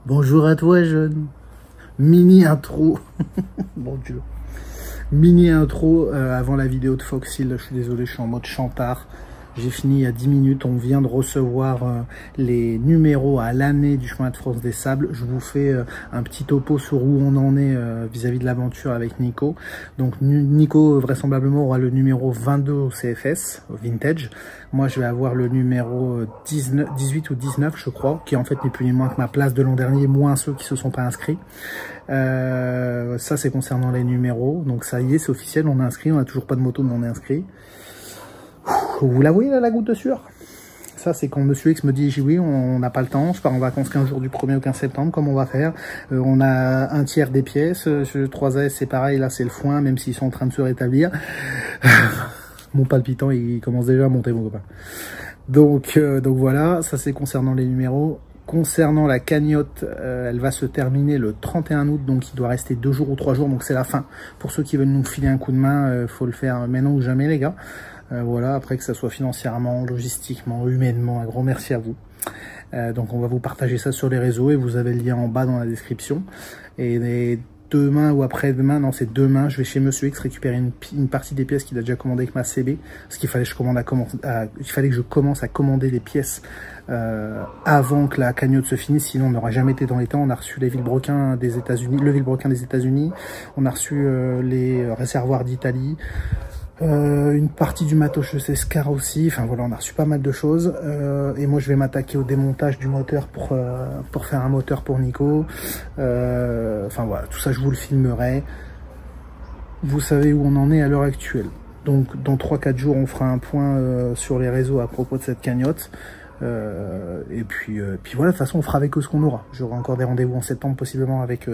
Bonjour à toi, jeune. Mini intro. Mon Dieu. Mini intro avant la vidéo de Foxhill. Je suis désolé, je suis en mode chantard. J'ai fini il y a 10 minutes. On vient de recevoir les numéros à l'année du chemin de France des Sables. Je vous fais un petit topo sur où on en est vis-à-vis de l'aventure avec Nico. Donc Nico vraisemblablement aura le numéro 22 au CFS, au Vintage. Moi je vais avoir le numéro 18 ou 19 je crois, qui en fait n'est plus ni moins que ma place de l'an dernier, moins ceux qui se sont pas inscrits. Ça c'est concernant les numéros. Donc ça y est, c'est officiel, on est inscrit. On n'a toujours pas de moto mais on est inscrit. Vous la voyez là, la goutte de sueur? Ça c'est quand Monsieur X me dit oui, on n'a pas le temps, je pars en vacances 15 jours du 1er au 15 septembre, comment on va faire? On a un tiers des pièces, 3AS c'est pareil, là c'est le foin, même s'ils sont en train de se rétablir. Mon palpitant il commence déjà à monter, mon copain. Donc voilà, ça c'est concernant les numéros. Concernant la cagnotte, elle va se terminer le 31 août, donc il doit rester 2 jours ou 3 jours, donc c'est la fin. Pour ceux qui veulent nous filer un coup de main, faut le faire maintenant ou jamais les gars. Voilà, après que ça soit financièrement, logistiquement, humainement, un grand merci à vous. Donc on va vous partager ça sur les réseaux et vous avez le lien en bas dans la description. Et demain ou après-demain, non c'est demain, je vais chez Monsieur X récupérer une partie des pièces qu'il a déjà commandé avec ma CB. Parce qu'il fallait que je commence à commander les pièces avant que la cagnotte se finisse, sinon on n'aurait jamais été dans les temps. On a reçu les Villebrequin des États-Unis, le Villebrequin des États-Unis, on a reçu les réservoirs d'Italie. Une partie du matos chez Scar aussi, enfin voilà, on a reçu pas mal de choses et moi je vais m'attaquer au démontage du moteur pour faire un moteur pour Nico. Enfin voilà, tout ça je vous le filmerai. Vous savez où on en est à l'heure actuelle. Donc dans 3-4 jours on fera un point sur les réseaux à propos de cette cagnotte. Et puis voilà, de toute façon on fera avec eux ce qu'on aura. J'aurai encore des rendez-vous en septembre possiblement avec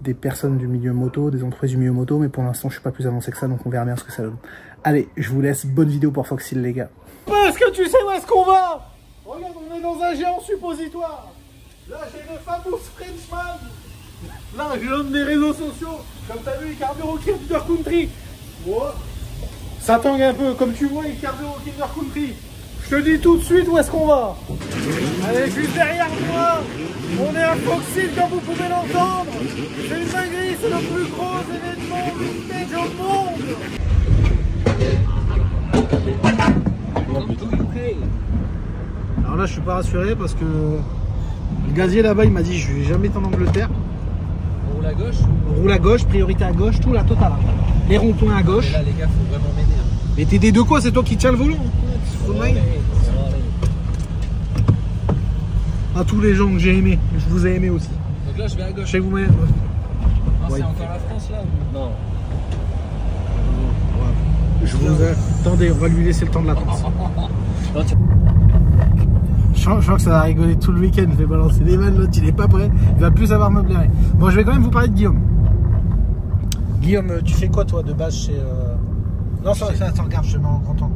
des personnes du milieu moto, des entreprises du milieu moto, mais pour l'instant je suis pas plus avancé que ça, donc on verra bien ce que ça donne. Allez, je vous laisse, bonne vidéo pour Foxhill les gars. Est-ce que tu sais où est-ce qu'on va? Regarde, on est dans un géant suppositoire. Là j'ai le fameux Frenchman. Là j'ai l'homme des réseaux sociaux. Comme t'as vu, il carbure au Kinder Country. Moi, ça tangue un peu, comme tu vois, il carbure au Kinder Country. Je te dis tout de suite où est-ce qu'on va. Allez, juste derrière moi, on est à Foxhill comme vous pouvez l'entendre. C'est une dinguerie, c'est le plus gros événement vintage au monde. Alors là, je suis pas rassuré parce que le gazier là-bas, il m'a dit je vais jamais être en Angleterre. On roule à gauche? On roule à gauche, priorité à gauche, tout la totale. Les ronds-points à gauche. Là, les gars, faut vraiment m'aider. Mais t'es des deux quoi? C'est toi qui tiens le volant? À tous les gens que j'ai aimés, je vous ai aimé aussi. Donc là je vais à gauche. Chez vous-même. Ah, c'est encore la France là? Non. Je vous ai... Attendez, on va lui laisser le temps de l'attente. Je sens que ça va rigoler tout le week-end. Je vais balancer des vannes, l'autre il est pas prêt. Il va plus savoir me blairer. Bon, je vais quand même vous parler de Guillaume. Guillaume, tu fais quoi toi de base chez... Non, ça, attends, regarde, je te mets en grand angle.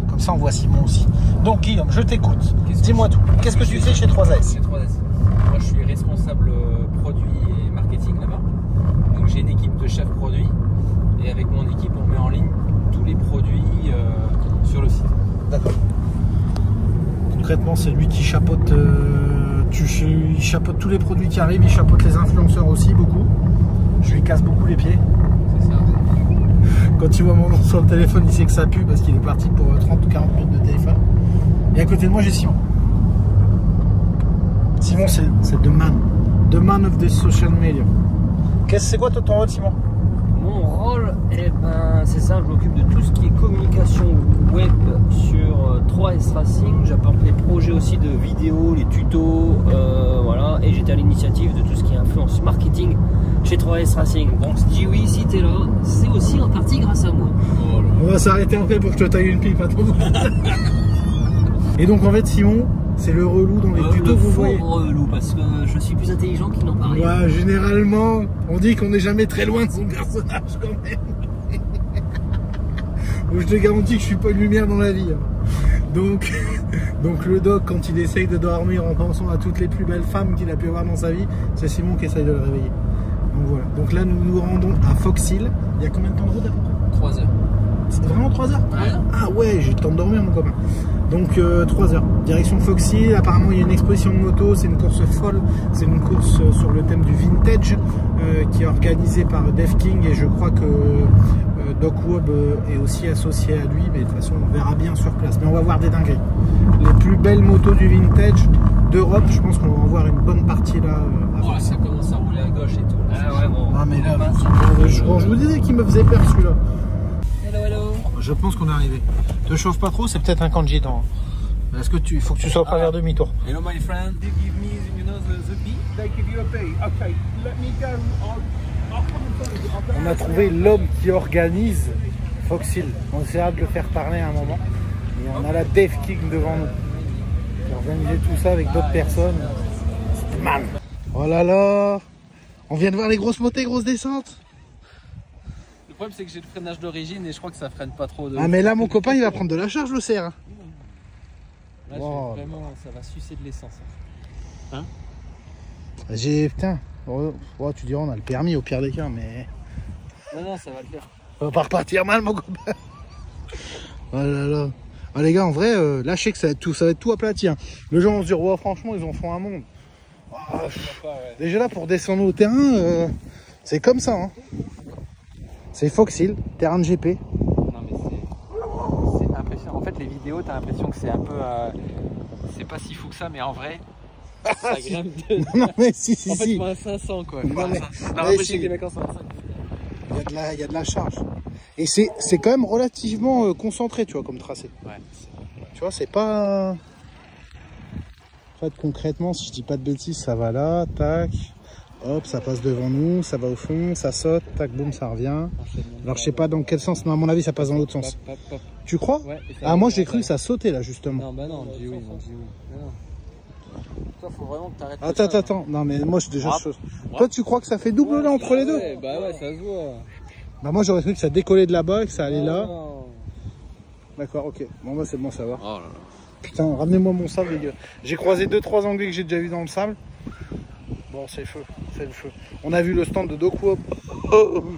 Comme ça on voit Simon aussi. Donc Guillaume, je t'écoute. Dis-moi tout. Qu'est-ce que tu fais chez 3AS? Chez 3AS. Moi je suis responsable produit et marketing là-bas. Donc j'ai une équipe de chefs produits. Et avec mon équipe on met en ligne tous les produits sur le site. D'accord. Concrètement c'est lui qui chapeaute, il chapeaute tous les produits qui arrivent, il chapeaute les influenceurs aussi beaucoup. Je lui casse beaucoup les pieds. C'est ça. Quand tu vois mon nom sur le téléphone, il sait que ça pue parce qu'il est parti pour 30 ou 40 minutes de téléphone. Et à côté de moi, j'ai Simon. Simon, c'est the man of the social media. C'est quoi ton rôle, Simon? Mon rôle, eh ben, c'est ça, je m'occupe de tout ce qui est communication web sur 3S Racing. J'apporte les projets aussi de vidéos, les tutos, voilà. Et j'étais à l'initiative de tout ce qui est influence marketing chez 3S Racing. Donc je dis oui, si t'es là, c'est aussi en partie grâce à moi. On va s'arrêter après pour que je te taille une pipe, pas trop. Et donc en fait, Simon, c'est le relou dans les tutos que vous voyez. Relou, parce que je suis plus intelligent qu'il n'en paraît. Ouais, généralement, on dit qu'on n'est jamais très loin de son personnage quand même. Je te garantis que je suis pas une lumière dans la vie. Donc le doc, quand il essaye de dormir en pensant à toutes les plus belles femmes qu'il a pu avoir dans sa vie, c'est Simon qui essaye de le réveiller. Donc voilà. Donc là, nous nous rendons à Foxhill. Il y a combien de temps de route à peu près? 3 heures. C'est vraiment 3 heures? Ouais. Ah ouais, j'ai le temps de dormir mon copain. Donc 3 heures, direction Fox Hill. Apparemment il y a une exposition de moto, c'est une course folle, c'est une course sur le thème du vintage qui est organisée par Dave King, et je crois que Doc Wob est aussi associé à lui, mais de toute façon on verra bien sur place. Mais on va voir des dingueries. Les plus belles motos du vintage d'Europe, je pense qu'on va en voir une bonne partie là. Oh, ça commence à rouler à gauche et tout. Ah ouais, bon. Ah mais là, je vous disais qu'il me faisait peur celui-là. Hello. Je pense qu'on est arrivé. Te chauffe pas trop, c'est peut-être un kanji dans. Est-ce que il faut que tu sois prêt vers demi-tour? Hello my friend. They give me, you know, the beat. They give you a pay. Okay, let me go. On a trouvé l'homme qui organise Fox Hill. On essaiera de le faire parler à un moment. Et on a la Dave King devant nous. Qui a organisé tout ça avec d'autres personnes. C'était mal. Oh là là. On vient de voir les grosses montées, grosses descentes. Le problème c'est que j'ai le freinage d'origine et je crois que ça freine pas trop. Ah mais là mon copain il va prendre de la charge le cerf. Là, Wow. vraiment, ça va sucer de l'essence. Hein? Putain. Oh, tu diras on a le permis au pire des cas, mais. Non, ça va le faire. On va pas repartir mal mon copain. Oh là là. Ah, les gars en vrai là je sais que ça va être tout aplati. Hein. Le genre on se dit oh, franchement ils en font un monde. Oh, déjà là pour descendre au terrain c'est comme ça. Hein. C'est Fox Hill, terrain de GP. Non mais c'est impressionnant. En fait les vidéos t'as l'impression que c'est un peu c'est pas si fou que ça, mais en vrai ça grimpe de... Non mais si En fait, pas un 500 quoi. Non, mais- Après, je si. sais que les mecs en 500. Il y a de la charge. Et c'est quand même relativement concentré, tu vois, comme tracé. Ouais. Tu vois, c'est pas... En fait, concrètement, si je dis pas de bêtises, ça va là, tac, hop, ça passe devant nous, ça va au fond, ça saute, tac, boum, ça revient. Alors, je sais pas dans quel sens, mais à mon avis, ça passe dans l'autre sens. Tu crois? Ouais, et ça Ah, va moi, faire j'ai cru ça. que ça sautait, là, justement. Non, bah non, dis oui, non, dis oui. Non. Toi, faut vraiment que t'arrêtes. Attends. Non, mais moi, je déjà... Ah. Toi, tu crois que ça fait double, là, entre les deux? Bah ouais, ça se voit. Bah, moi, j'aurais cru que ça décollait de là-bas et que ça allait là. Non. D'accord, ok. Bon, bah, c'est bon, ça va. Oh là là. Putain, ramenez-moi mon sable, les gars. J'ai croisé 2-3 Anglais que j'ai déjà vu dans le sable. Bon, c'est feu, c'est le feu. On a vu le stand de Doc Wob.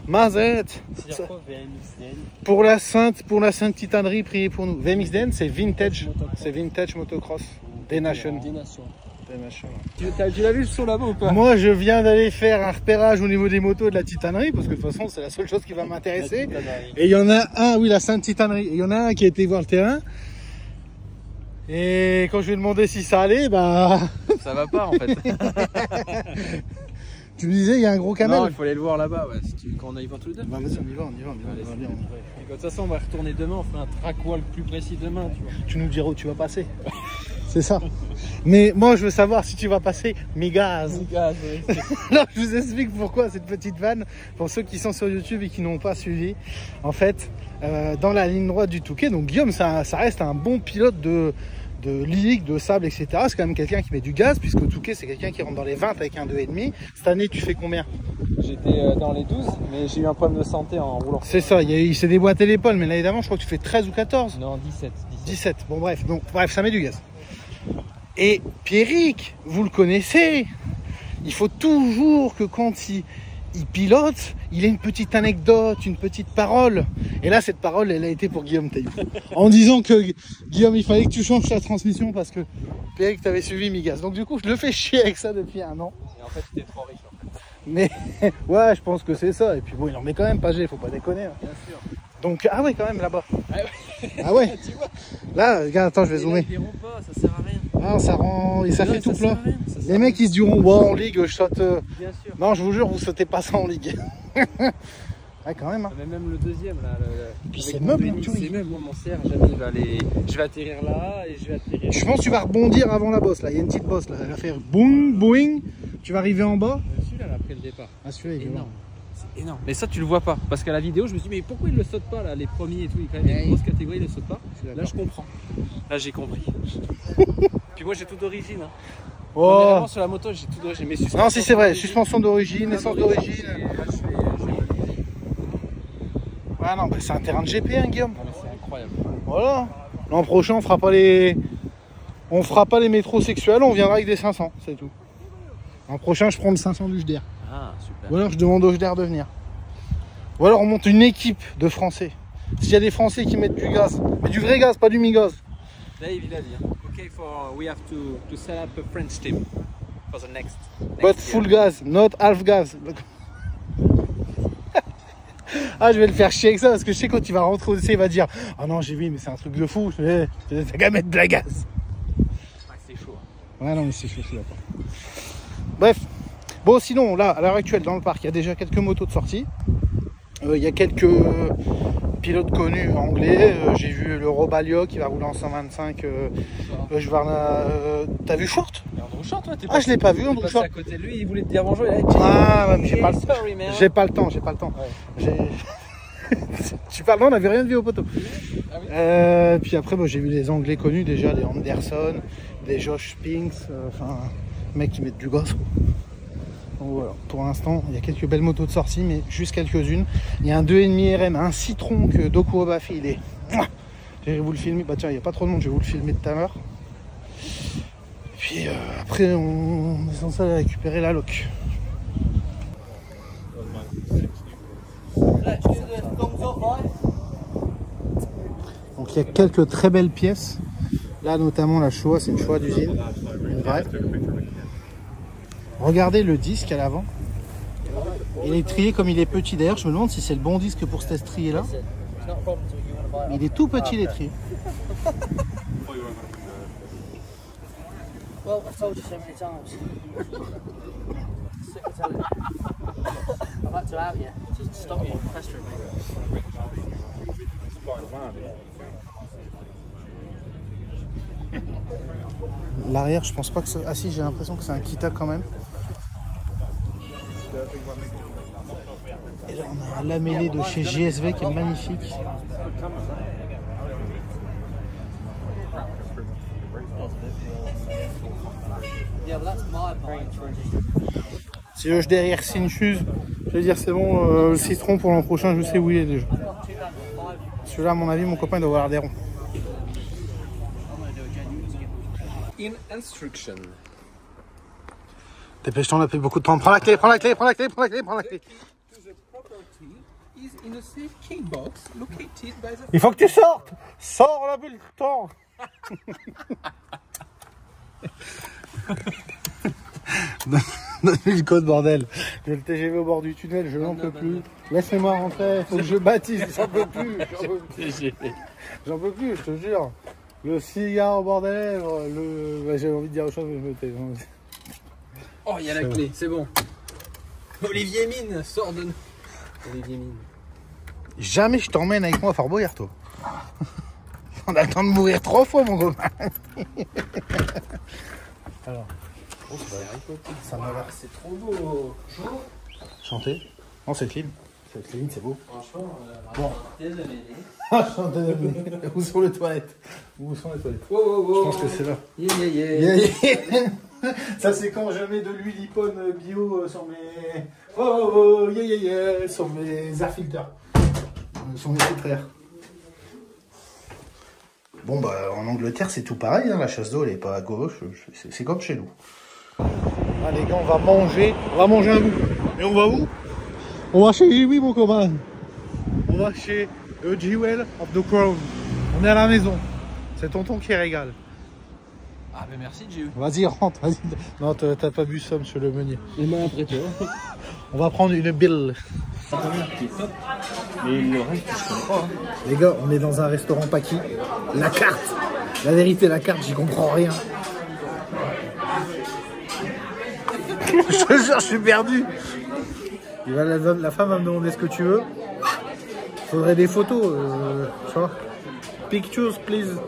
Mazette. C'est-à-dire quoi, VMXDN? Pour la sainte titanerie, priez pour nous. VMXDN, c'est vintage. C'est vintage motocross. Des Nations. Des nations. Des Nations. Tu l'as vu le saut là-bas ou pas? Moi, je viens d'aller faire un repérage au niveau des motos de la titanerie, parce que de toute façon, c'est la seule chose qui va m'intéresser. Et il y en a un, oui, la sainte titanerie. Et il y en a un qui a été voir le terrain. Et quand je lui ai demandé si ça allait, bah. Ça va pas en fait. Tu me disais, il y a un gros camel. Non, il faut aller le voir là-bas, ouais. Quand on y va tous les deux. Bah vas-y, on y va. Allez, c'est bien. Et de toute façon, on va retourner demain, on fera un track walk plus précis demain, tu vois. Tu nous diras où tu vas passer. C'est ça. Mais moi, je veux savoir si tu vas passer mes gaz. Non, je vous explique pourquoi cette petite vanne. Pour ceux qui sont sur YouTube et qui n'ont pas suivi, en fait, dans la ligne droite du Touquet, donc Guillaume, ça reste un bon pilote de ligue, de sable, etc. C'est quand même quelqu'un qui met du gaz, puisque au Touquet, c'est quelqu'un qui rentre dans les 20 avec un 2,5. Cette année, tu fais combien? J'étais dans les 12, mais j'ai eu un problème de santé en roulant. C'est ça, il s'est déboîté l'épaule, mais l'année d'avant, je crois que tu fais 13 ou 14. Non, 17. 17, bon bref, ça met du gaz. Et Pierrick, vous le connaissez, il faut toujours que quand il pilote, il ait une petite anecdote, une petite parole. Et là, cette parole, elle a été pour Guillaume Taillou. En disant que, Guillaume, il fallait que tu changes ta transmission parce que Pierrick t'avait suivi Migas. Donc du coup, je le fais chier avec ça depuis 1 an. Et en fait, t'es trop riche en fait. Mais ouais, je pense que c'est ça. Et puis bon, il en met quand même pas G, faut pas déconner. Hein. Bien sûr. Donc, ah ouais, quand même, là-bas. Ah ouais. Ah ouais. Tu vois. Là, regarde, attends, je vais zoomer. Ils diront pas, ça sert à rien. Ah, ça rend... Et ça Non, fait tout sert plat. à rien, ça sert Les à mecs, ils se diront, ouais, en ligue, je saute... Bien sûr. Non, je vous jure, vous sautez pas ça en ligue. Ouais, quand même. Hein. Mais même le deuxième là. Puis avec c'est mon meuble, Benny, hein, tu vois. c'est même moi mon cerf, jamais il va aller. Je vais atterrir là et je vais atterrir. Je pense que tu vas rebondir avant la bosse, là. Il y a une petite bosse, là. Elle va faire boum, boing. Tu vas arriver en bas. Celui-là, après le départ. Ah, celui-là, il est Énorme. C'est énorme. Mais ça, tu le vois pas. Parce qu'à la vidéo, je me suis dit, mais pourquoi il le saute pas là, les premiers et tout. Il y a quand même une grosse catégorie, il le saute pas. Là, je comprends. Là, j'ai compris. Puis moi, j'ai tout d'origine. Hein. Oh. Vraiment, sur la moto, j'ai tout d'origine. Mais Non, si c'est vrai. Suspension d'origine, essence d'origine. Là, je fais. Ah non, bah, c'est un terrain de GP, hein, Guillaume. Non, mais c'est incroyable. Voilà. L'an prochain, on fera pas les... On fera pas les métrosexuels, on viendra avec des 500, c'est tout. L'an prochain, je prends le 500 du JDR. Ah, super. Ou alors, je demande au JDR de venir. Ou alors, on monte une équipe de Français. S'il y a des Français qui mettent du gaz, mais du vrai gaz, pas du mi-gaz. Dave, il a dit. Okay, we have to set up a French team for the next But full gas, not half gas. Ah, je vais le faire chier avec ça parce que je sais quand il va rentrer au lycée, il va dire « Oh non, j'ai vu, mais c'est un truc de fou, t'as qu'à mettre de la gaz. » C'est chaud. Ouais, non, mais c'est chaud, je suis d'accord. Bref. Bon, sinon, là, à l'heure actuelle, dans le parc, il y a déjà quelques motos de sortie. Il y a quelques pilotes connus anglais. J'ai vu le Robalio qui va rouler en 125. T'as vu Short? Andrew Short, toi, Ah, je l'ai pas vu, Andrew Short. À côté de lui, il voulait te dire bonjour. Ah, ouais, mais j'ai pas le temps. Sorry, man. J'ai pas le temps, j'ai pas le temps. Ouais. Tu parles, non, on n'avait rien de vu au poteau. Ah oui. Puis après, j'ai vu les Anglais connus déjà, des Anderson, des Josh Spinks, enfin, mecs qui mettent du gosse. Donc voilà, pour l'instant, il y a quelques belles motos de sortie, mais juste quelques-unes. Il y a un 2,5 RM, un Citron que Doku Obafi, il est... Je vais vous le filmer, bah tiens, il n'y a pas trop de monde, je vais vous le filmer tout à l'heure. Puis après, on est censé aller récupérer la loc. Donc il y a quelques très belles pièces. Là notamment la Showa, c'est une Showa d'usine. Une vraie. Regardez le disque à l'avant. Il est trié comme il est petit. D'ailleurs je me demande si c'est le bon disque pour cet estrier là. Il est tout petit l'étrier. Well, I've told you so many times. Sick of telling you. I've had to out you to stop you pestering me. L'arrière, je pense pas que c'est... Ah si, j'ai l'impression que c'est un Kita quand même. Et là, on a un lamellé de chez GSV qui est magnifique. Si le derrière Sinchus, je vais dire c'est bon, le citron pour l'an prochain, je sais où il est déjà. Celui-là, à mon avis, mon copain il doit avoir des ronds. In instruction. Dépêche-toi, on a pris beaucoup de temps. Prends la clé, prends la clé, prends la clé, prends la clé, prends la clé. Il faut que tu sortes. Sors, on a plus le temps. Donne-lui le code, bordel. J'ai le TGV au bord du tunnel, je n'en peux plus. Laissez-moi rentrer, faut que je baptise, j'en peux plus. J'en peux plus, je te jure. Le cigare au bord des lèvres, le... Bah, j'avais envie de dire autre chose, mais je me tais. Oh, il y a la clé, c'est bon. Olivier Mine, sors de nous. Olivier Mine. Jamais je t'emmène avec moi à Fort Boyard, toi. On a le temps de mourir 3 fois, mon copain. Alors, oh, ça m'a l'air, c'est trop beau. Chanter? Non, c'est clean. C'est clean, c'est beau. Franchement, bon. Chanter. Où sont les toilettes? Où sont les toilettes? Wow, wow, wow. Je pense que c'est là. Yeah. Ça, c'est quand je mets de l'huile Ippon bio sur mes... Oh, yeah, sur mes air filters. Sur mes filtres. Bon, bah, en Angleterre, c'est tout pareil, hein. La chasse d'eau, elle est pas à gauche. C'est comme chez nous. Ah, les gars, on va manger un bout. Et on va où? On va chez Jiwi, mon copain. On va chez The Jewel of the Crown. On est à la maison. C'est tonton qui régale. Ah, mais merci, Jéhu. Vas-y, rentre. Vas-y. Non, t'as pas bu somme sur le meunier. Les mains après toi. On va prendre une bill. Mais le reste, je connais pas. Les gars, on est dans un restaurant Paki. La carte. La vérité, la carte, j'y comprends rien. Je te jure, je suis perdu. La femme va me demander ce que tu veux. Faudrait des photos, tu vois. Pictures, please.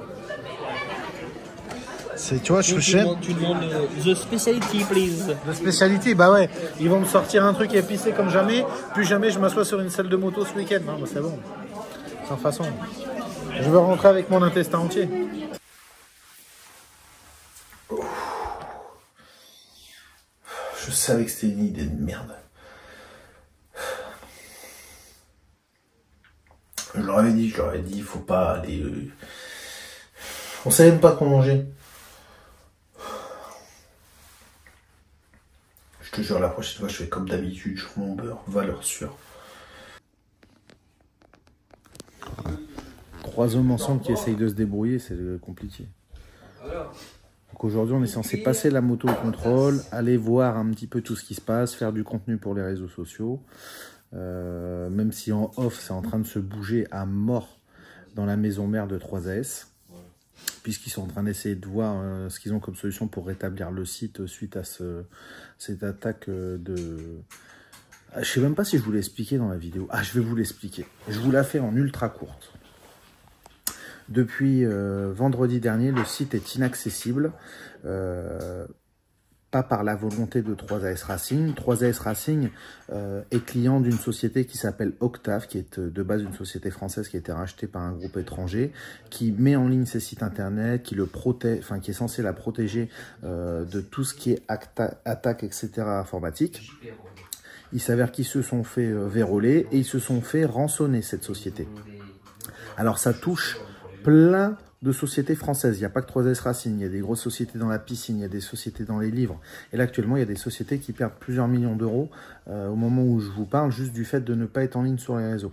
Tu vois, je sais. Tu demandes the specialty, please. La spécialité, bah ouais. Ils vont me sortir un truc épicé comme jamais. Plus jamais je m'assois sur une selle de moto ce week-end. Non, bah c'est bon. Sans façon. Je veux rentrer avec mon intestin entier. Je savais que c'était une idée de merde. Je leur avais dit, il faut pas aller... On savait même pas quoi manger. Je te jure, la prochaine fois, je fais comme d'habitude, je fais mon beurre, valeur sûre. 3 hommes ensemble qui essayent de se débrouiller, c'est compliqué. Donc aujourd'hui, on est censé passer la moto au contrôle, aller voir un petit peu tout ce qui se passe, faire du contenu pour les réseaux sociaux. Même si en off, c'est en train de se bouger à mort dans la maison mère de 3AS. Puisqu'ils sont en train d'essayer de voir ce qu'ils ont comme solution pour rétablir le site suite à cette attaque de... Je sais même pas si je vous l'ai expliqué dans la vidéo. Ah, je vais vous l'expliquer. Je vous la fais en ultra courte. Depuis vendredi dernier, le site est inaccessible. Pas par la volonté de 3AS Racing. 3AS Racing est client d'une société qui s'appelle Octave, qui est de base une société française qui a été rachetée par un groupe étranger, qui met en ligne ses sites internet, qui le protège, enfin qui est censé la protéger de tout ce qui est attaque, etc. informatique. Il s'avère qu'ils se sont fait verrouiller et ils se sont fait rançonner, cette société. Alors ça touche plein de sociétés françaises. Il n'y a pas que 3AS Racing, il y a des grosses sociétés dans la piscine, il y a des sociétés dans les livres. Et là, actuellement, il y a des sociétés qui perdent plusieurs millions d'euros au moment où je vous parle, juste du fait de ne pas être en ligne sur les réseaux.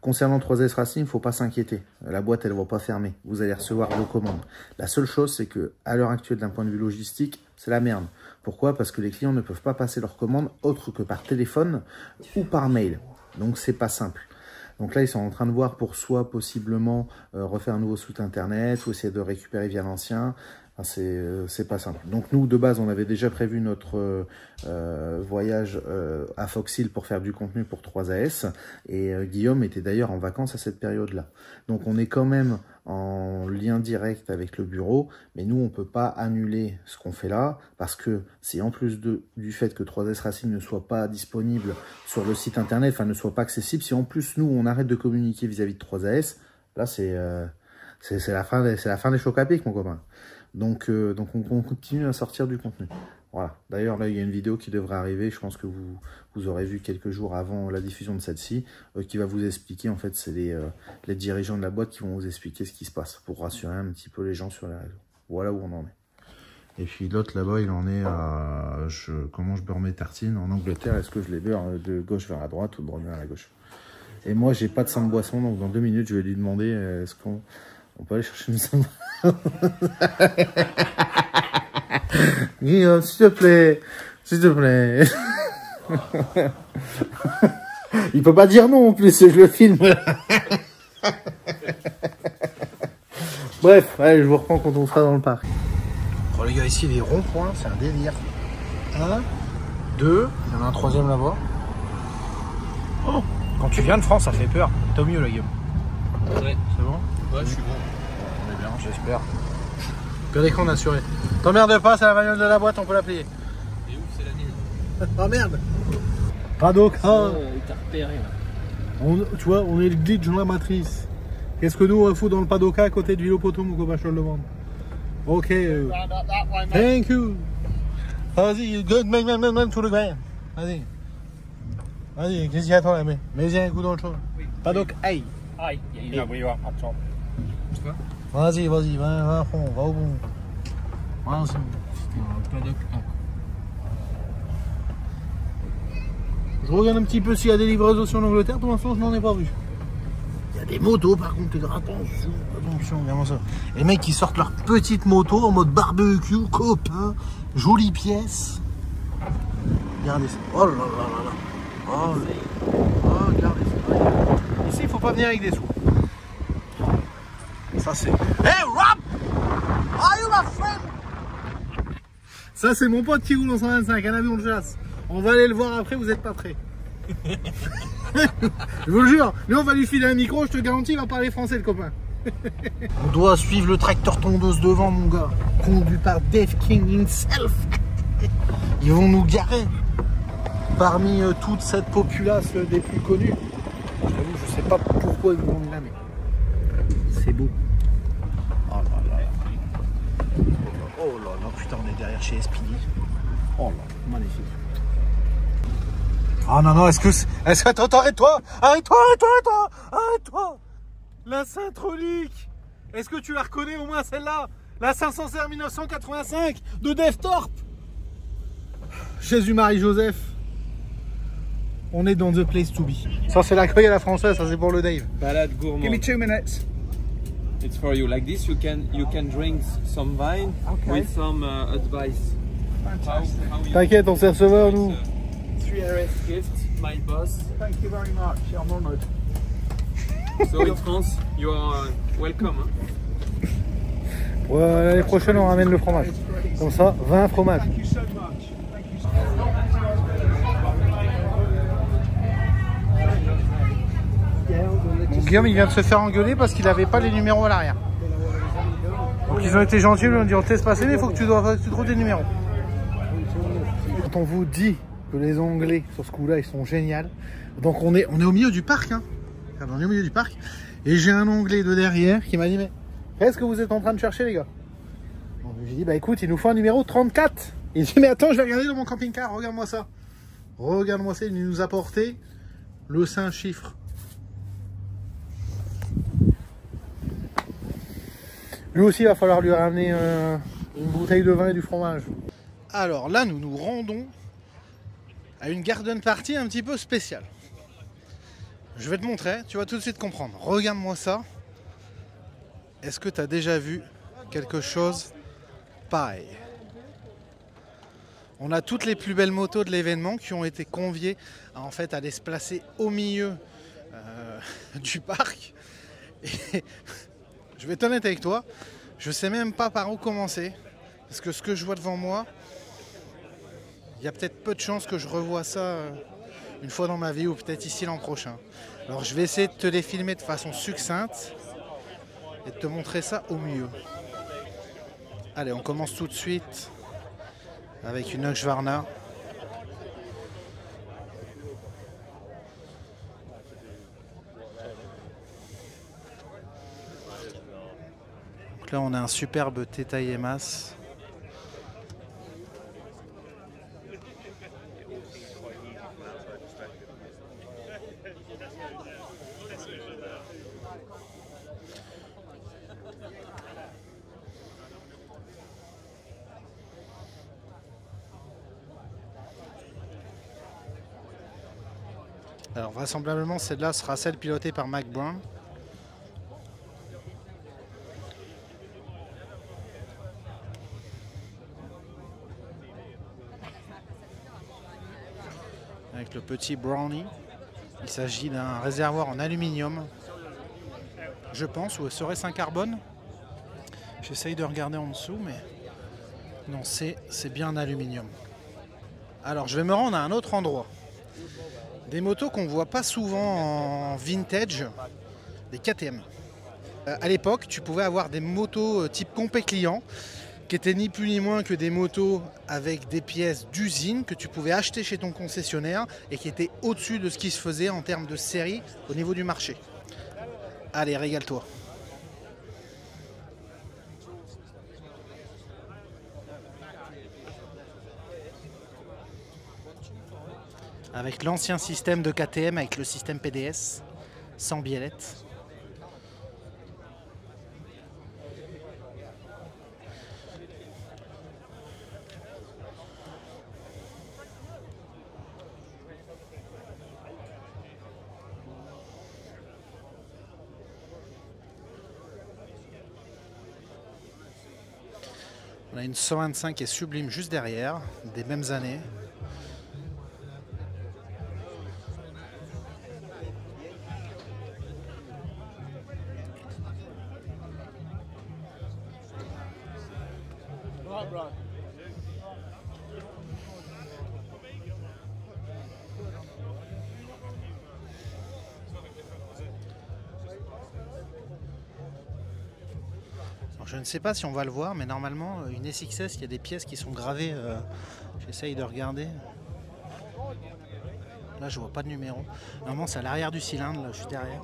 Concernant 3AS Racing, il ne faut pas s'inquiéter. La boîte, elle ne va pas fermer. Vous allez recevoir vos commandes. La seule chose, c'est que à l'heure actuelle, d'un point de vue logistique, c'est la merde. Pourquoi? Parce que les clients ne peuvent pas passer leurs commandes autre que par téléphone ou par mail. Donc, c'est pas simple. Donc là, ils sont en train de voir pour soit possiblement refaire un nouveau site internet ou essayer de récupérer via l'ancien. Enfin, c'est pas simple. Donc nous, de base, on avait déjà prévu notre voyage à Fox Hill pour faire du contenu pour 3AS. Et Guillaume était d'ailleurs en vacances à cette période-là. Donc on est quand même en lien direct avec le bureau. Mais nous, on ne peut pas annuler ce qu'on fait là. Parce que c'est en plus du fait que 3AS Racing ne soit pas disponible sur le site internet, enfin ne soit pas accessible. Si en plus, nous, on arrête de communiquer vis-à-vis de 3AS, là, c'est la fin des chocs à pic, mon copain. Donc on continue à sortir du contenu. Voilà. D'ailleurs, là, il y a une vidéo qui devrait arriver. Je pense que vous aurez vu quelques jours avant la diffusion de celle-ci, qui va vous expliquer. En fait, c'est les dirigeants de la boîte qui vont vous expliquer ce qui se passe pour rassurer un petit peu les gens sur les réseaux. Voilà où on en est. Et puis l'autre là-bas, il en est à comment je beurre mes tartines en Angleterre. Est-ce que je les beurre de gauche vers la droite ou de droite vers la gauche? Et moi, j'ai pas de 5 boissons, donc dans 2 minutes, je vais lui demander est-ce qu'on peut aller chercher une 5 Guillaume, s'il te plaît. S'il te plaît. Il peut pas dire non en plus, je le filme. Bref, allez, je vous reprends quand on sera dans le parc. Oh les gars, ici les ronds-points, c'est un délire. 1, 2, il y en a un troisième là-bas. Oh, quand tu viens de France, ça fait peur. T'as mieux là, Guillaume. Ouais. C'est bon? Ouais, je suis bon. On est bien, j'espère. Que des cons assurés. T'emmerdes pas, c'est la bagnole de la boîte, on peut la plier. Et où c'est la mienne? Oh merde! Paddock, Il t'a repéré là. tu vois, on est le glitch dans la matrice. Qu'est-ce que nous on fout dans le paddock à côté de Villopoto, mon copain, je te le demande. Ok. Thank you. Vas-y, good, même tout le grain. Vas-y. Vas-y, qu'est-ce qu'il y a à toi là, mets-y un coup dans le chaud. Paddock, hey. Aïe, il a brillé, attends. Vas-y, va à fond, va au bout. Vas-y. Paddock 1. Je regarde un petit peu s'il y a des livreuses aussi en Angleterre, pour l'instant je n'en ai pas vu. Il y a des motos par contre, attention, regarde ça. Les mecs qui sortent leur petite moto en mode barbecue, copain, jolie pièce. Regardez ça. Oh là là là là. Oh, regardez ça. Ici il faut pas venir avec des sous. Ça c'est... Hey Rob! Are you my friend? Ça c'est mon pote qui roule en 125, un avion de chasse. On va aller le voir après, vous n'êtes pas prêts. Je vous le jure, lui on va lui filer un micro, je te garantis, il va parler français le copain. On doit suivre le tracteur tondeuse devant mon gars, conduit par Dave King himself. Ils vont nous garer parmi toute cette populace des plus connus. J'avoue, je sais pas pourquoi ils vont nous là, mais c'est beau. Oh là là. Oh là là, putain, on est derrière chez Speedy. Oh là, magnifique. Ah non, non, est-ce que attends, arrête-toi, arrête-toi. La Sainte-Relique. Est-ce que tu la reconnais au moins celle-là? La 500R 1985 de Dave Thorpe. Jésus-Marie-Joseph. On est dans the place to be. Ça c'est l'accueil à la française, ça c'est pour le Dave. Balade gourmande. Give me 2 minutes. It's for you. Like this, you can drink some wine with some advice. T'inquiète, on s'est receveur, nous. 3RS gift, my boss. Thank you very much. I'm honored. So in France, you are welcome. Hein? Pour l'année prochaine, on ramène le fromage. Comme ça, 20 fromages. Thank you so much. Thank you so much. Bon, Guillaume, il vient de se faire engueuler parce qu'il n'avait pas les numéros à l'arrière. Donc ils ont été gentils, ils lui ont dit on te laisse passer, mais il faut que tu trouves des numéros. Quand on vous dit que les Anglais sur ce coup-là, ils sont géniaux. Donc on est au milieu du parc, hein. On est au milieu du parc. Et j'ai un Anglais de derrière qui m'a dit mais qu'est-ce que vous êtes en train de chercher, les gars? Donc j'ai dit bah écoute, il nous faut un numéro 34. Il dit mais attends, je vais regarder dans mon camping-car, regarde-moi ça. Regarde-moi ça, il nous a porté le 5 chiffres. Lui aussi, il va falloir lui ramener une bouteille de vin et du fromage. Alors là, nous nous rendons à une garden party un petit peu spéciale. Je vais te montrer, tu vas tout de suite comprendre. Regarde-moi ça. Est-ce que tu as déjà vu quelque chose pareil? On a toutes les plus belles motos de l'événement qui ont été conviées à, en fait, aller se placer au milieu du parc. Et je vais être honnête avec toi, je sais même pas par où commencer. Parce que ce que je vois devant moi, il y a peut-être peu de chances que je revoie ça une fois dans ma vie ou peut-être ici l'an prochain. Alors je vais essayer de te les filmer de façon succincte et de te montrer ça au mieux. Allez, on commence tout de suite avec une Husqvarna. Donc là on a un superbe Theta IMAS. Alors vraisemblablement celle-là sera celle pilotée par Mac Brown. Avec le petit Brownie. Il s'agit d'un réservoir en aluminium, je pense, ou serait-ce un carbone? J'essaye de regarder en dessous, mais non, c'est bien un aluminium. Alors je vais me rendre à un autre endroit. Des motos qu'on ne voit pas souvent en vintage, des KTM. À l'époque, tu pouvais avoir des motos type compé client, qui étaient ni plus ni moins que des motos avec des pièces d'usine que tu pouvais acheter chez ton concessionnaire et qui étaient au-dessus de ce qui se faisait en termes de série au niveau du marché. Allez, régale-toi. Avec l'ancien système de KTM, avec le système PDS, sans biellette. On a une 125 qui est sublime juste derrière, des mêmes années. Alors, je ne sais pas si on va le voir, mais normalement, une SXS, il y a des pièces qui sont gravées. J'essaye de regarder. Là, je vois pas de numéro. Normalement, c'est à l'arrière du cylindre, là, juste derrière.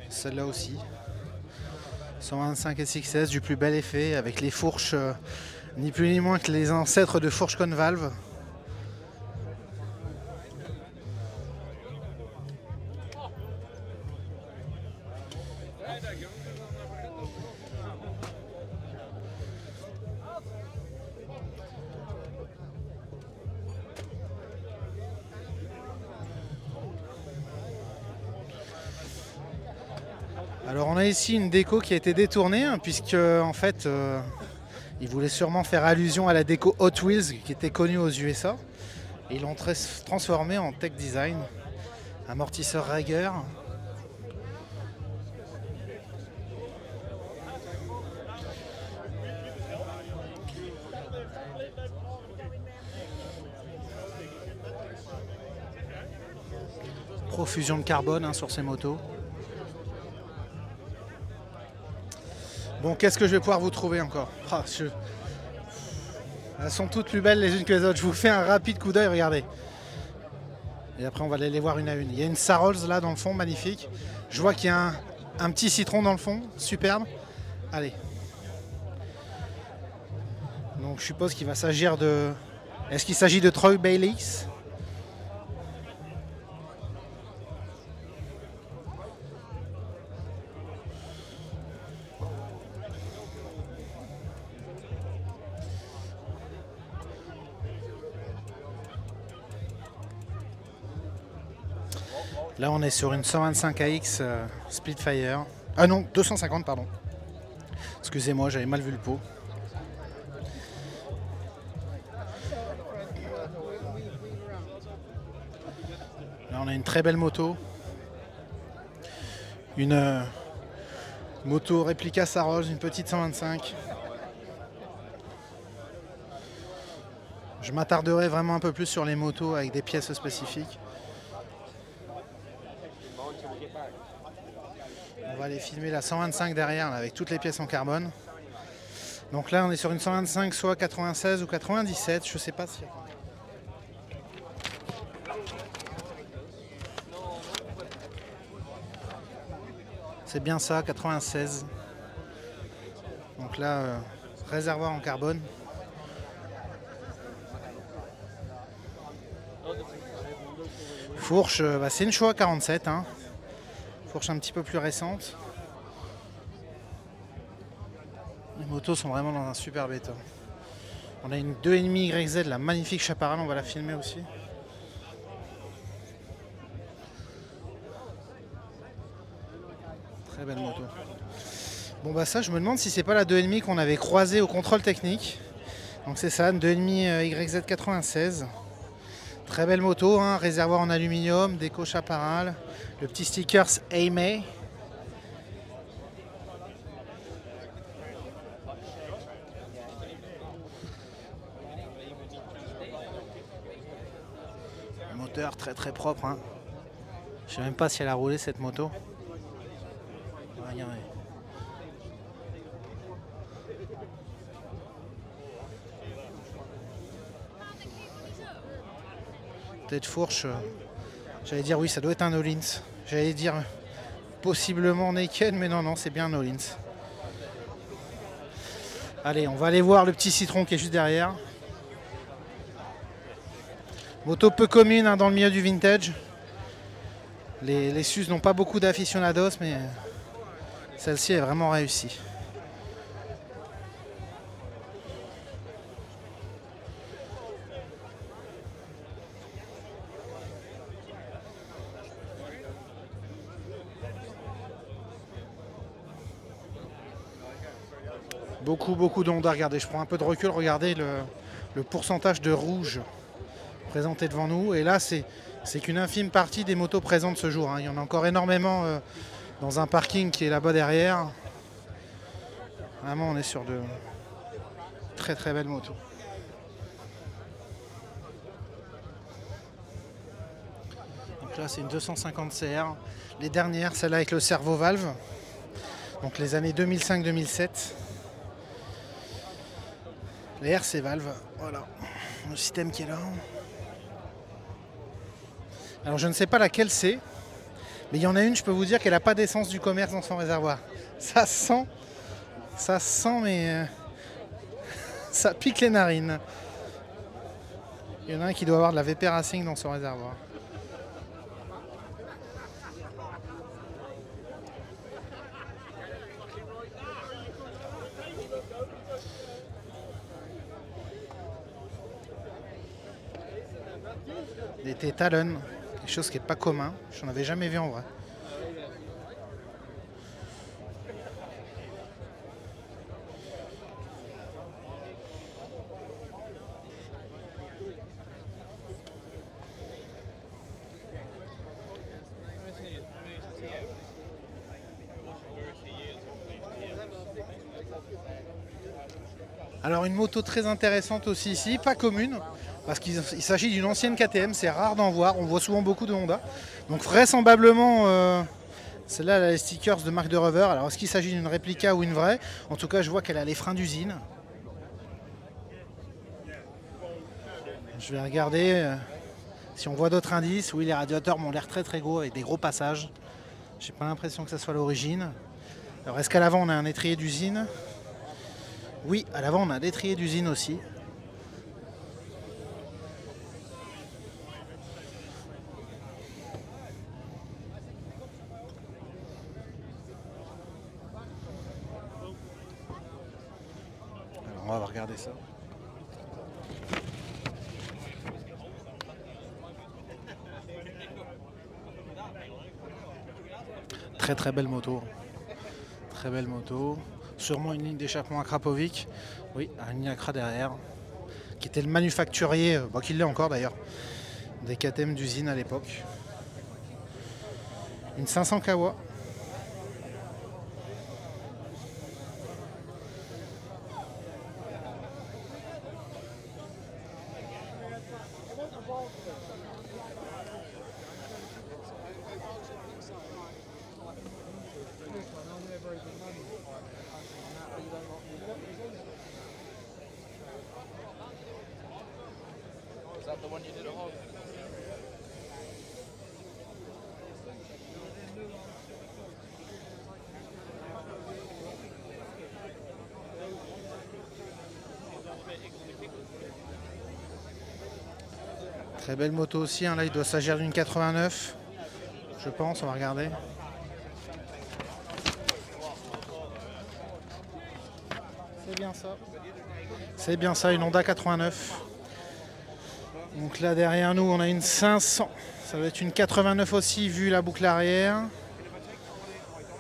Celle-là aussi. 125 SXS, du plus bel effet, avec les fourches, ni plus ni moins que les ancêtres de fourches Convalve. Alors on a ici une déco qui a été détournée, hein, puisque en fait ils voulaient sûrement faire allusion à la déco Hot Wheels qui était connue aux USA. Et ils l'ont transformée en tech design. Amortisseur Rager. Profusion de carbone, hein, sur ces motos. Bon, qu'est-ce que je vais pouvoir vous trouver encore? Elles sont toutes plus belles les unes que les autres. Je vous fais un rapide coup d'œil, regardez. Et après, on va aller les voir une à une. Il y a une Sarolles là dans le fond, magnifique. Je vois qu'il y a un petit citron dans le fond, superbe. Allez. Donc je suppose qu'il va s'agir de... Est-ce qu'il s'agit de Troy Bayliss? Là on est sur une 125 AX Splitfire. Ah non, 250 pardon. Excusez-moi, j'avais mal vu le pot. Là on a une très belle moto. Une moto réplica Sarolles, une petite 125. Je m'attarderai vraiment un peu plus sur les motos avec des pièces spécifiques. On va aller filmer la 125 derrière là, avec toutes les pièces en carbone. Donc là on est sur une 125 soit 96 ou 97, je sais pas si... C'est bien ça, 96. Donc là, réservoir en carbone. Fourche, c'est une Showa 47. Hein. Fourche un petit peu plus récente. Les motos sont vraiment dans un super état. On a une 2,5 YZ, la magnifique Chaparral, on va la filmer aussi. Très belle moto. Bon bah ça, je me demande si c'est pas la 2,5 qu'on avait croisée au contrôle technique. Donc c'est ça, une 2,5 YZ 96. Très belle moto, hein, réservoir en aluminium, déco Chaparral, le petit stickers Aimé. Moteur très très propre. Hein. Je sais même pas si elle a roulé cette moto. Regardez. Tête fourche, j'allais dire oui, ça doit être un Öhlins. J'allais dire possiblement naked, mais non, non, c'est bien un Öhlins. Allez, on va aller voir le petit citron qui est juste derrière. Moto peu commune, hein, dans le milieu du vintage. Les SUS n'ont pas beaucoup d'aficionados, mais celle-ci est vraiment réussie. Beaucoup d'ondes. Regardez, je prends un peu de recul, regardez le pourcentage de rouge présenté devant nous. Et là, c'est qu'une infime partie des motos présentes ce jour. Hein. Il y en a encore énormément dans un parking qui est là-bas derrière. Vraiment, on est sur de très très belles motos. Donc là, c'est une 250 CR. Les dernières, celle-là avec le servo valve. Donc les années 2005-2007. Les RC valve, voilà, le système qui est là. Alors je ne sais pas laquelle c'est, mais il y en a une, je peux vous dire qu'elle n'a pas d'essence du commerce dans son réservoir. Ça sent, mais ça pique les narines. Il y en a un qui doit avoir de la VP Racing dans son réservoir. Des T-Talon, quelque chose qui n'est pas commun, je n'en avais jamais vu en vrai. Alors une moto très intéressante aussi ici, pas commune, parce qu'il s'agit d'une ancienne KTM, c'est rare d'en voir, on voit souvent beaucoup de Honda. Donc vraisemblablement, celle-là elle a les stickers de marque de Rover. Alors est-ce qu'il s'agit d'une réplica ou une vraie? En tout cas je vois qu'elle a les freins d'usine. Je vais regarder si on voit d'autres indices. Oui, les radiateurs m'ont l'air très gros avec des gros passages. J'ai pas l'impression que ça soit l'origine. Alors est-ce qu'à l'avant on a un étrier d'usine? Oui, à l'avant on a un étrier d'usine aussi. Alors on va regarder ça. Très belle moto. Très belle moto. Sûrement une ligne d'échappement à Krapovic. Oui, une ligne Acra derrière. Qui était le manufacturier, bon, qui l'est encore d'ailleurs, des KTM d'usine à l'époque. Une 500 Kawa. Is that the one you did at home? Très belle moto aussi, hein. Là il doit s'agir d'une 89. Je pense, on va regarder. C'est bien ça. C'est bien ça, une Honda 89. Donc là derrière nous on a une 500. Ça doit être une 89 aussi vu la boucle arrière.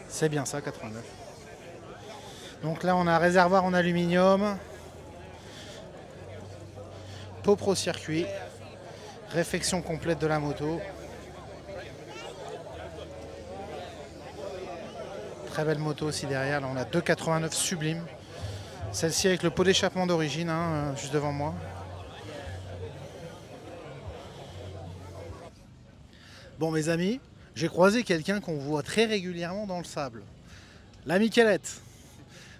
C'est bien ça, 89. Donc là on a un réservoir en aluminium. Pot pro circuit. Réfection complète de la moto. Très belle moto aussi derrière. Là on a deux 89 sublimes. Celle-ci avec le pot d'échappement d'origine, hein, juste devant moi. Bon mes amis, j'ai croisé quelqu'un qu'on voit très régulièrement dans le sable. La Michelette.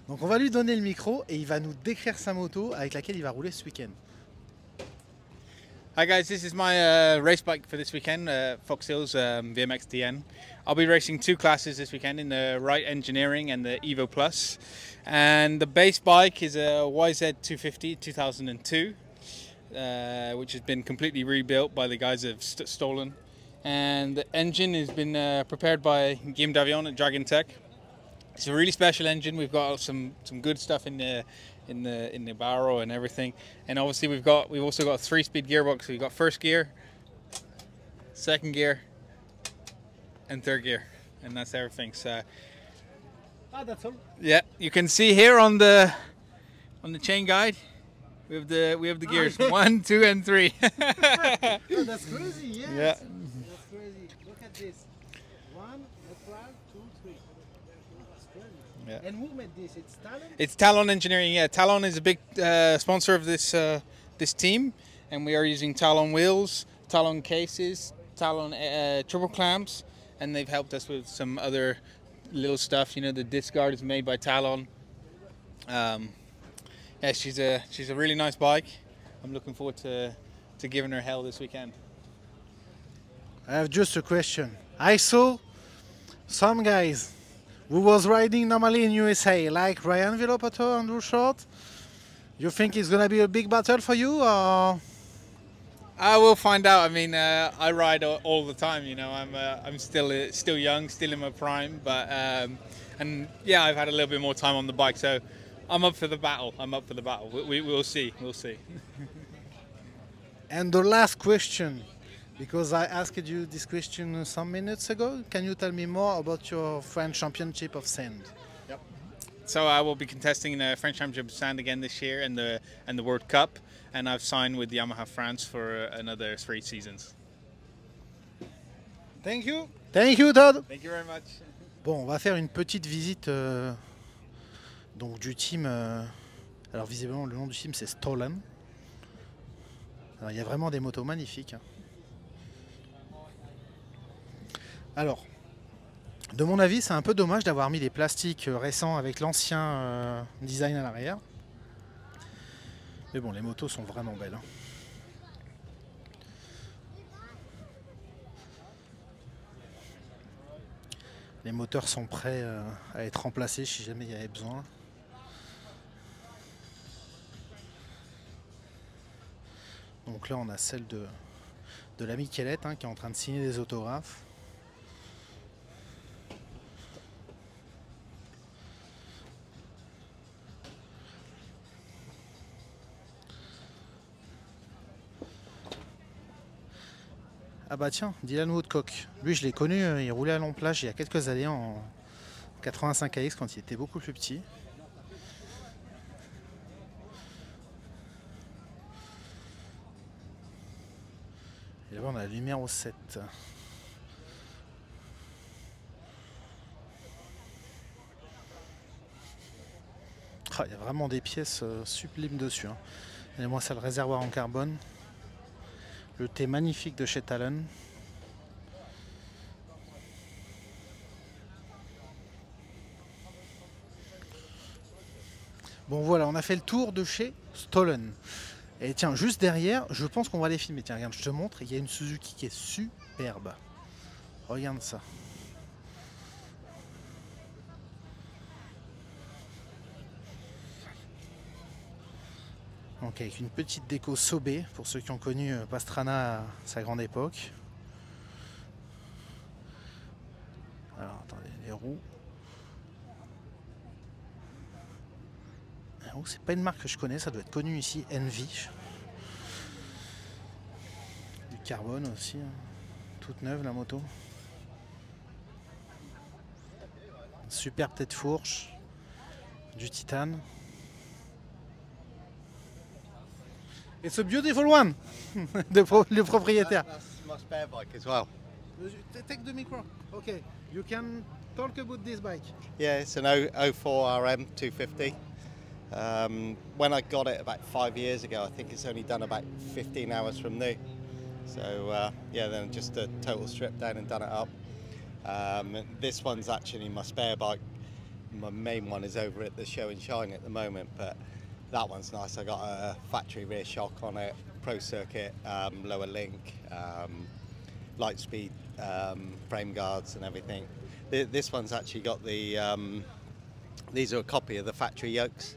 Donc on va lui donner le micro et il va nous décrire sa moto avec laquelle il va rouler ce week-end. Hi guys, this is my race bike for this weekend, Fox Hills VMX DN. I'll be racing two classes this weekend in the Wright Engineering and the Evo Plus. And the base bike is a YZ250 2002, which has been completely rebuilt by the guys of Stolen. And the engine has been prepared by Guillaume Davion at Dragon Tech. It's a really special engine. We've got some good stuff in the barrel and everything, and obviously we've also got a 3-speed gearbox. We've got first gear, second gear, and third gear, and that's everything. So that's all. yeah, you can see here on the chain guide we have the gears 1, 2, and 3. Oh, that's crazy. Yes. Yeah. That's crazy. Look at this. 1, 2, 3. That's crazy. Yeah. And who made this? It's Talon? It's Talon Engineering. Yeah, Talon is a big sponsor of this team, and we are using Talon wheels, Talon cases, Talon triple clamps, and they've helped us with some other little stuff. You know, the disc guard is made by Talon. Yeah, she's a really nice bike. I'm looking forward to giving her hell this weekend. I have just a question. I saw some guys who was riding normally in USA, like Ryan Villopoto, Andrew Short. You think it's gonna be a big battle for you, or? I will find out. I mean, I ride all the time. You know, I'm still young, still in my prime, but and yeah, I've had a little bit more time on the bike, so I'm up for the battle. We'll see. We'll see. And the last question, because I asked you this question some minutes ago, can you tell me more about your French Championship of Sand? Yep. So I will be contesting in the French Championship of Sand again this year, and the World Cup, and I've signed with Yamaha France for another 3 seasons. Thank you. Thank you, Todd. Thank you very much. Bon, on va faire une petite visite donc du team Alors visiblement le nom du film c'est Stolen. Alors il y a vraiment des motos magnifiques. Alors, de mon avis, c'est un peu dommage d'avoir mis les plastiques récents avec l'ancien design à l'arrière. Mais bon, les motos sont vraiment belles. Les moteurs sont prêts à être remplacés si jamais il y avait besoin. Donc là, on a celle de la Michelette qui est en train de signer des autographes. Ah bah tiens, Dylan Woodcock. Lui, je l'ai connu, il roulait à long plage il y a quelques années en 85 AX quand il était beaucoup plus petit. Et là, on a la numéro 7. Ah, il y a vraiment des pièces sublimes dessus. Et moi, c'est le réservoir en carbone. Le thé magnifique de chez Talon. Bon voilà, on a fait le tour de chez Stolen. Et tiens, juste derrière, je pense qu'on va les filmer. Tiens, regarde, je te montre, il y a une Suzuki qui est superbe. Regarde ça. Donc avec une petite déco Sobé, pour ceux qui ont connu Pastrana à sa grande époque. Alors attendez, les roues. Les roues, c'est pas une marque que je connais, ça doit être connu ici, Envy. Du carbone aussi, toute neuve la moto. Super tête fourche, du titane. It's a beautiful one. Le propriétaire. That's my spare bike as well. Take the micro. Okay, you can talk about this bike. Yeah, it's an 04 RM 250. When I got it about 5 years ago, I think it's only done about 15 hours from new. So yeah, then just a total strip down and done it up. This one's actually my spare bike. My main one is over at the Show and Shine at the moment, but that one's nice. I got a factory rear shock on it, pro circuit, lower link, light speed frame guards and everything. This one's actually got the, these are a copy of the factory yokes.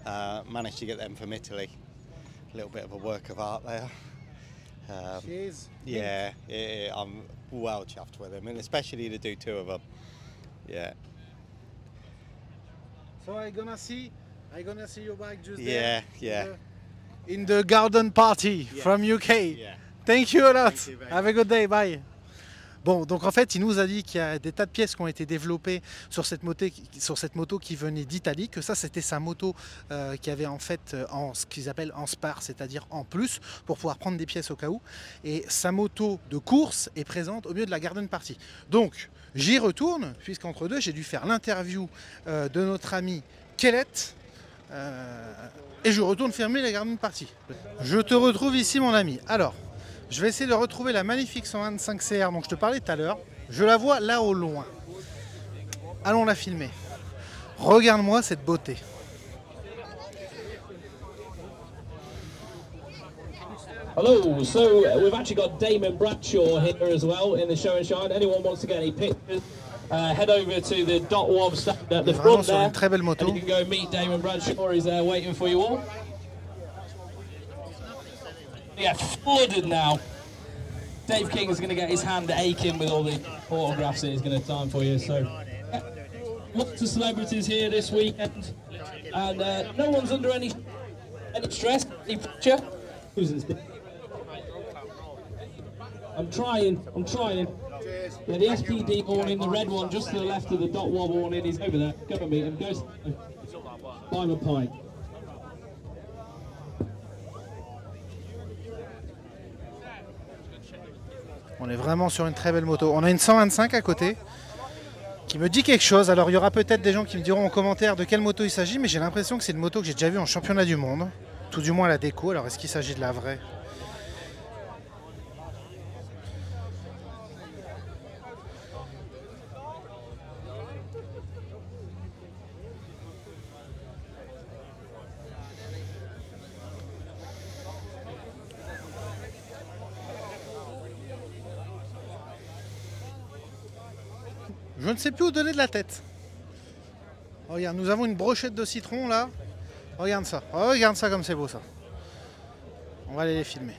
Managed to get them from Italy. A little bit of a work of art there. Yeah, I'm well chuffed with them, and especially to do two of them. Yeah. So I'm gonna see your bike just Yeah, there. yeah. In the garden party from UK. Yeah. Thank you a lot. Thank you very Have a good day. Bye. Bon, donc en fait, il nous a dit qu'il y a des tas de pièces qui ont été développées sur cette moto qui venait d'Italie, que ça c'était sa moto qui avait en fait ce qu'ils appellent en spare, c'est-à-dire en plus, pour pouvoir prendre des pièces au cas où. Et sa moto de course est présente au milieu de la garden party. Donc, j'y retourne, puisqu'entre deux, j'ai dû faire l'interview de notre ami Kellett. Et je retourne fermer la garden party. Je te retrouve ici, mon ami. Alors, je vais essayer de retrouver la magnifique 125 CR dont je te parlais tout à l'heure. Je la vois là au loin. Allons la filmer. Regarde-moi cette beauté. Hello, so we've actually got Damon Bradshaw here as well in the Show and Shine. Anyone wants to get any pictures, head over to the .wob stand at the Vraiment front sur there, une très belle moto. and you can go meet Damon Bradshaw. He's there waiting for you all. Yeah, flooded now. Dave King is going to get his hand aching with all the autographs that he's going to time for you. So, yeah, lots of celebrities here this weekend, and no one's under any stress, any pressure. Who's this? I'm trying. Yeah, the SPD awning, the red one just to the left of the .wob awning, he's over there. Go and meet him. Go buy him a pint. On est vraiment sur une très belle moto. On a une 125 à côté. qui me dit quelque chose. Alors il y aura peut-être des gens qui me diront en commentaire de quelle moto il s'agit, mais j'ai l'impression que c'est une moto que j'ai déjà vue en championnat du monde, tout du moins la déco. Alors est-ce qu'il s'agit de la vraie? Je ne sais plus où donner de la tête. Regarde, nous avons une brochette de citron là. Regarde ça. Oh, regarde ça comme c'est beau ça. On va aller les filmer.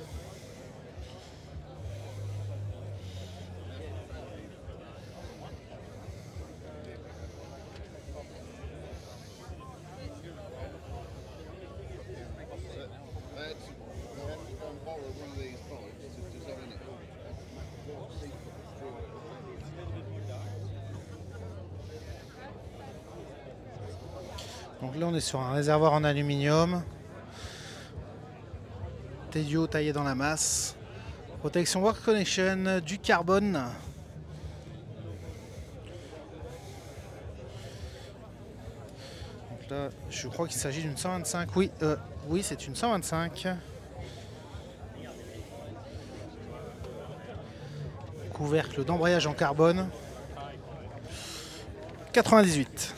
Donc là on est sur un réservoir en aluminium, Tedio taillé dans la masse, protection Work Connection, du carbone. Donc là je crois qu'il s'agit d'une 125, oui, oui c'est une 125. Couvercle d'embrayage en carbone, 98.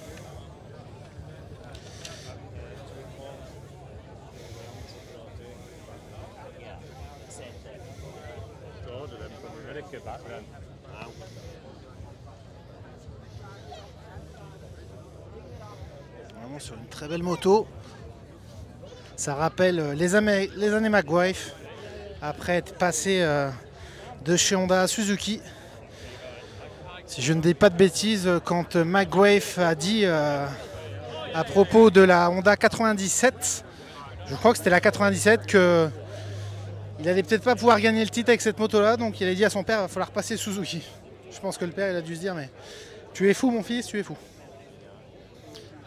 Vraiment sur une très belle moto. Ça rappelle les années McGuire, après être passé de chez Honda à Suzuki. Si je ne dis pas de bêtises, quand McGuire a dit à propos de la Honda 97, je crois que c'était la 97, que il allait peut-être pas pouvoir gagner le titre avec cette moto là, donc il a dit à son père il va falloir passer Suzuki. Je pense que le père il a dû se dire mais tu es fou mon fils, tu es fou.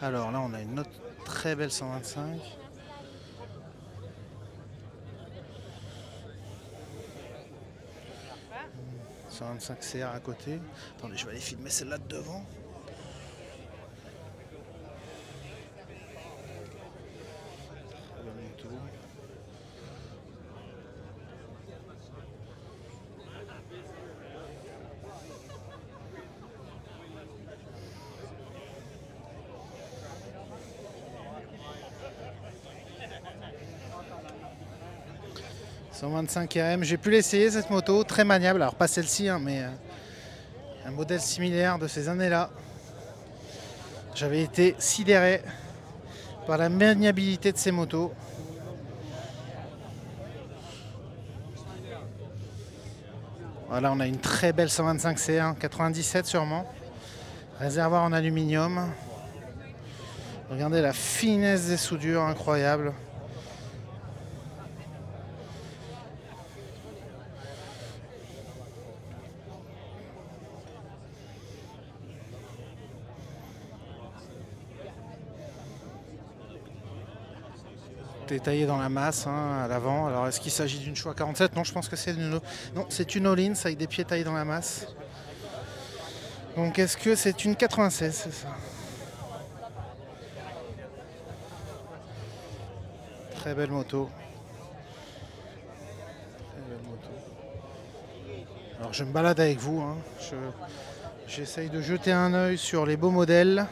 Alors là on a une autre très belle 125. « 125 CR à côté. Attendez, je vais aller filmer celle-là de devant. Très belle moto. « 125 RM, j'ai pu l'essayer cette moto, très maniable, alors pas celle-ci, hein, mais un modèle similaire de ces années-là. J'avais été sidéré par la maniabilité de ces motos. Voilà, on a une très belle 125 C1, 97 sûrement. Réservoir en aluminium. Regardez la finesse des soudures, incroyable. Taillé dans la masse hein, à l'avant. Alors est-ce qu'il s'agit d'une Showa 47? Non, je pense que c'est une... Non, c'est une all-in avec des pieds taillés dans la masse. Donc est-ce que c'est une 96? C'est ça. Très belle moto. Très belle moto. Alors je me balade avec vous. Hein. J'essaye de jeter un œil sur les beaux modèles.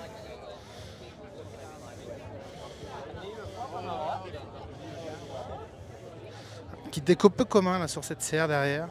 Qui découpe peu commun là sur cette CR derrière.